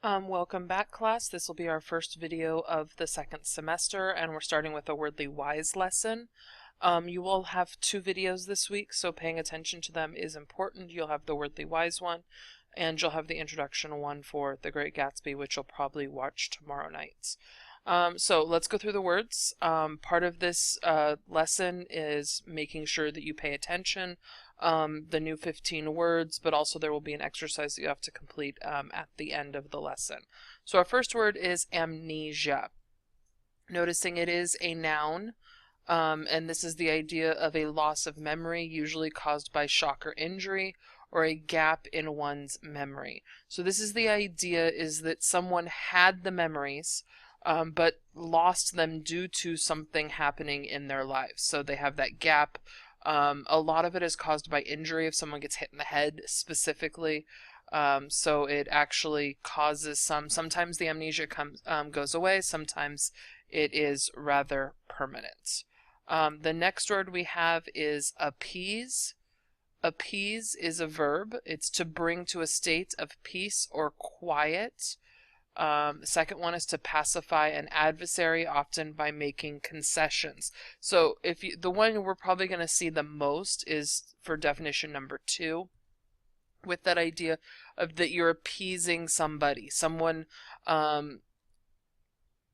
Welcome back, class. This will be our first video of the second semester, and we're starting with a Wordly Wise lesson. You will have 2 videos this week, so paying attention to them is important. You'll have the Wordly Wise one, and you'll have the introduction one for The Great Gatsby, which you'll probably watch tomorrow night. So let's go through the words. Part of this lesson is making sure that you pay attention. The new 15 words, but also there will be an exercise that you have to complete at the end of the lesson. So our first word is amnesia. Noticing it is a noun, and this is the idea of a loss of memory, usually caused by shock or injury, or a gap in one's memory. So this is the idea is that someone had the memories, but lost them due to something happening in their lives. So they have that gap. A lot of it is caused by injury if someone gets hit in the head specifically. So it actually causes sometimes the amnesia goes away, sometimes it is rather permanent. The next word we have is appease. Appease is a verb. It's to bring to a state of peace or quiet. The second one is to pacify an adversary, often by making concessions. So the one we're probably going to see the most is for definition number 2, with that idea of that you're appeasing somebody. Someone,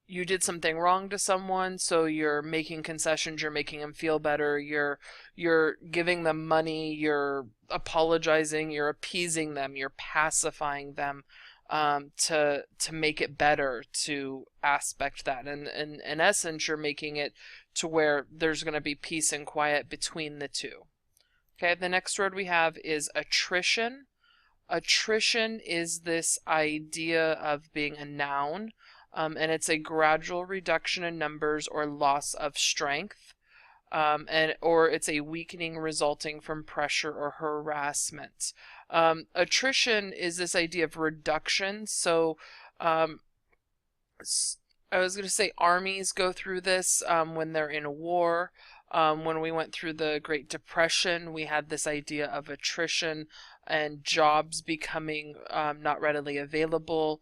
you did something wrong to someone, so you're making concessions, you're making them feel better, you're giving them money, you're apologizing, you're appeasing them, you're pacifying them. To make it better, to aspect that, and in essence you're making it to where there's going to be peace and quiet between the two. Okay, the next word we have is attrition. Attrition is this idea of being a noun, and it's a gradual reduction in numbers or loss of strength, or it's a weakening resulting from pressure or harassment. Attrition is this idea of reduction. So I was going to say armies go through this when they're in a war. When we went through the Great Depression, we had this idea of attrition and jobs becoming not readily available.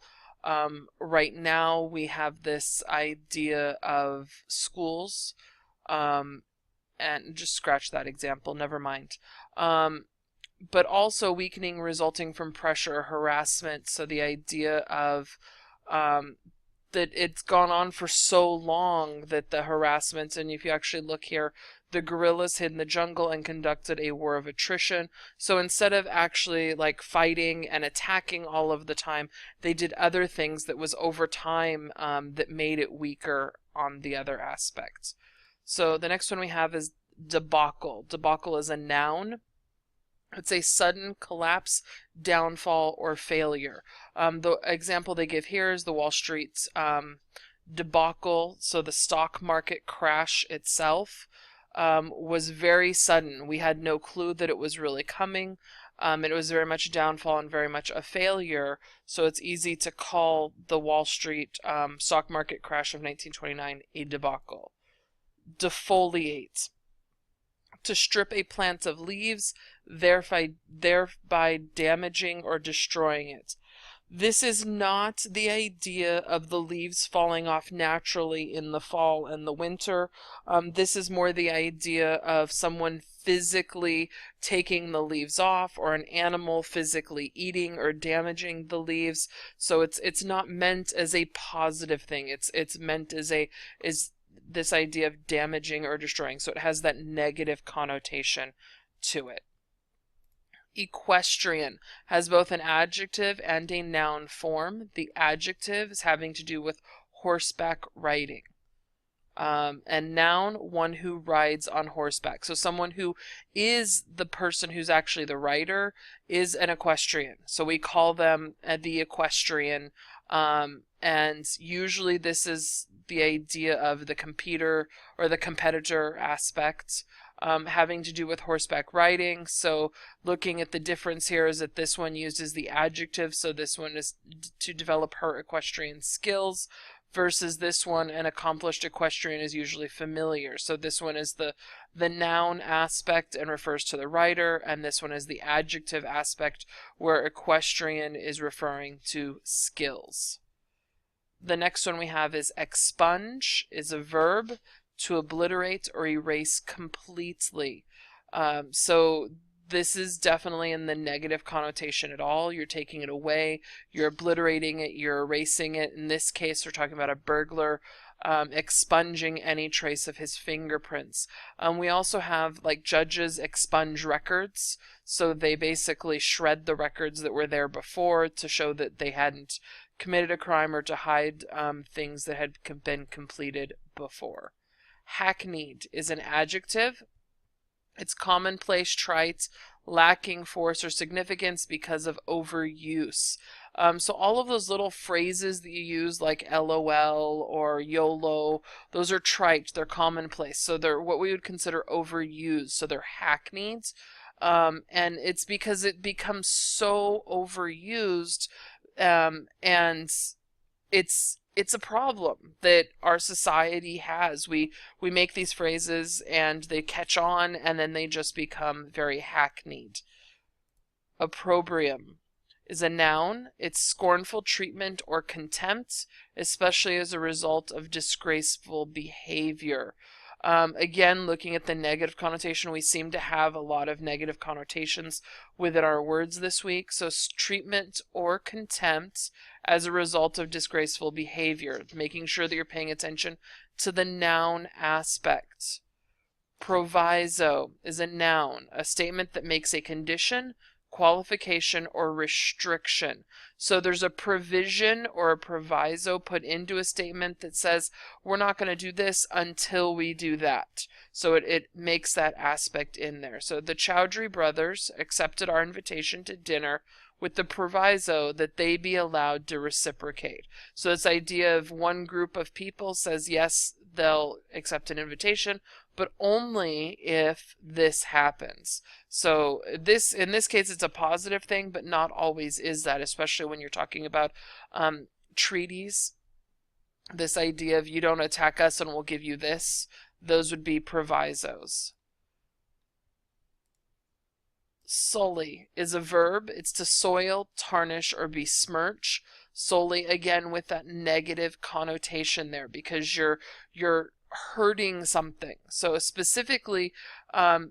Right now we have this idea of schools, and just scratch that example, never mind. But also weakening resulting from pressure or harassment. So the idea of that it's gone on for so long that the harassment, and if you actually look here, the guerrillas hid in the jungle and conducted a war of attrition. So instead of actually like fighting and attacking all of the time, they did other things that was over time that made it weaker on the other aspects. So the next one we have is debacle. Debacle is a noun. It's a sudden collapse, downfall, or failure. The example they give here is the Wall Street debacle. So the stock market crash itself was very sudden. We had no clue that it was really coming. It was very much a downfall and very much a failure. So it's easy to call the Wall Street stock market crash of 1929 a debacle. Defoliate. To strip a plant of leaves, thereby damaging or destroying it. This is not the idea of the leaves falling off naturally in the fall and the winter. This is more the idea of someone physically taking the leaves off, or an animal physically eating or damaging the leaves. So it's not meant as a positive thing. It's meant as this idea of damaging or destroying. So it has that negative connotation to it. Equestrian has both an adjective and a noun form. The adjective is having to do with horseback riding. And noun, one who rides on horseback. So someone who is the person who's actually the rider is an equestrian. So we call them the equestrian. And usually this is the idea of the competitor or the competitor aspect, having to do with horseback riding. So looking at the difference here is that this one uses the adjective, so this one is to develop her equestrian skills, versus this one, an accomplished equestrian is usually familiar. So this one is the noun aspect and refers to the rider, and this one is the adjective aspect where equestrian is referring to skills. The next one we have is expunge, is a verb, to obliterate or erase completely. So this is definitely in the negative connotation at all. You're taking it away, you're obliterating it, you're erasing it. In this case, we're talking about a burglar expunging any trace of his fingerprints. We also have, like, judges expunge records, so they basically shred the records that were there before to show that they hadn't committed a crime or to hide things that had been completed before. Hackneyed is an adjective. It's commonplace, trite, lacking force or significance because of overuse. So all of those little phrases that you use, like LOL or YOLO, those are trite, they're commonplace. So they're what we would consider overused. So they're hackneyed. And it's because it becomes so overused, and it's a problem that our society has. We make these phrases and they catch on, and then they just become very hackneyed. Opprobrium is a noun. It's scornful treatment or contempt, especially as a result of disgraceful behavior. Again, looking at the negative connotation, we seem to have a lot of negative connotations within our words this week. So treatment or contempt as a result of disgraceful behavior, making sure that you're paying attention to the noun aspect. Proviso is a noun, a statement that makes a condition, qualification, or restriction. So there's a provision or a proviso put into a statement that says we're not going to do this until we do that. So it makes that aspect in there. So the Chowdhury brothers accepted our invitation to dinner with the proviso that they be allowed to reciprocate. So this idea of one group of people says yes, they'll accept an invitation, but only if this happens. So in this case, it's a positive thing, but not always is that, especially when you're talking about treaties. This idea of you don't attack us and we'll give you this, those would be provisos. Sully is a verb. It's to soil, tarnish, or besmirch. Sully, again, with that negative connotation there, because you're hurting something. So specifically,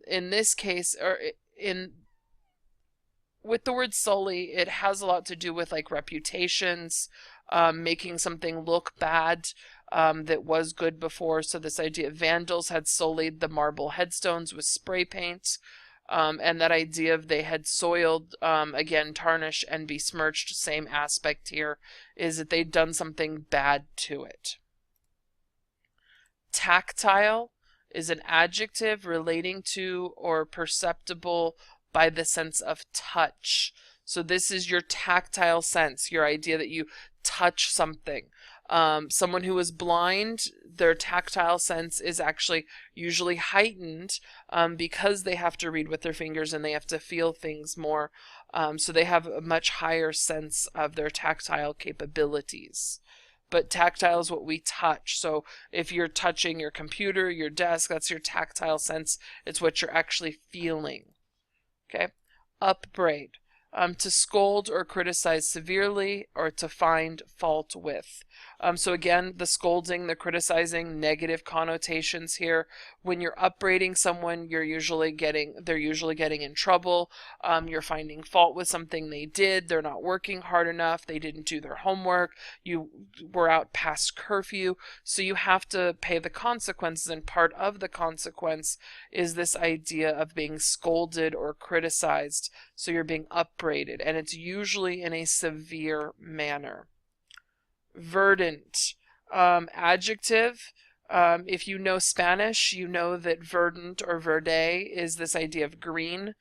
in this case, or with the word sully, it has a lot to do with, like, reputations, making something look bad that was good before. So this idea of vandals had sullied the marble headstones with spray paint. And that idea of they had soiled, again, tarnished and besmirched, same aspect here, is that they'd done something bad to it. Tactile is an adjective relating to or perceptible by the sense of touch. So this is your tactile sense, your idea that you touch something. Someone who is blind, their tactile sense is actually usually heightened because they have to read with their fingers and they have to feel things more. So they have a much higher sense of their tactile capabilities. But tactile is what we touch. So if you're touching your computer, your desk, that's your tactile sense. It's what you're actually feeling. Okay? Upbraid. To scold or criticize severely, or to find fault with. So again, the scolding, the criticizing, negative connotations here. When you're upbraiding someone, they're usually getting in trouble. You're finding fault with something they did. They're not working hard enough. They didn't do their homework. You were out past curfew. So you have to pay the consequences, and part of the consequence is this idea of being scolded or criticized. So you're being upbraided, and it's usually in a severe manner. Verdant, adjective. If you know Spanish, you know that verdant or verde is this idea of green.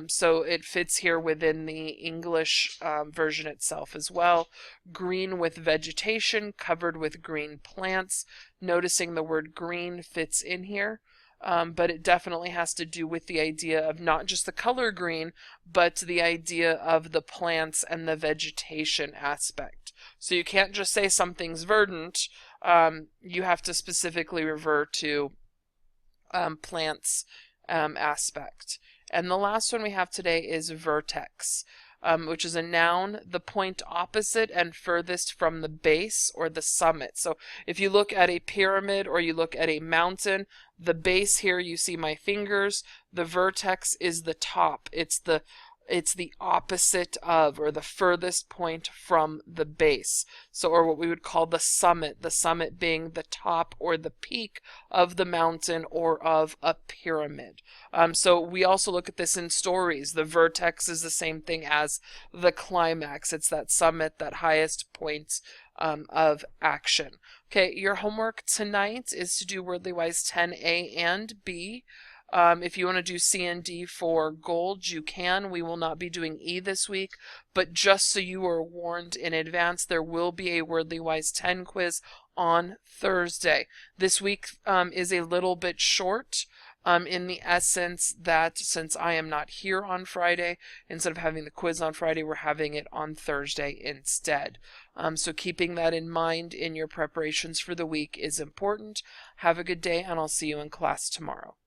So it fits here within the English version itself as well. Green with vegetation, covered with green plants. Noticing the word green fits in here. But it definitely has to do with the idea of not just the color green, but the idea of the plants and the vegetation aspect. So you can't just say something's verdant. You have to specifically refer to plants aspect. And the last one we have today is vertex, which is a noun, the point opposite and furthest from the base or the summit. So if you look at a pyramid or you look at a mountain, the base here, you see my fingers, the vertex is the top. It's the opposite of, or the furthest point from the base. So, or what we would call the summit being the top or the peak of the mountain or of a pyramid. So we also look at this in stories. The vertex is the same thing as the climax. It's that summit, that highest point of action. Okay, your homework tonight is to do Wordly Wise 10A and B. If you want to do C and D for gold, you can. We will not be doing E this week, but just so you are warned in advance, there will be a Wordly Wise 10 quiz on Thursday. This week is a little bit short in the essence that since I am not here on Friday, instead of having the quiz on Friday, we're having it on Thursday instead. So keeping that in mind in your preparations for the week is important. Have a good day, and I'll see you in class tomorrow.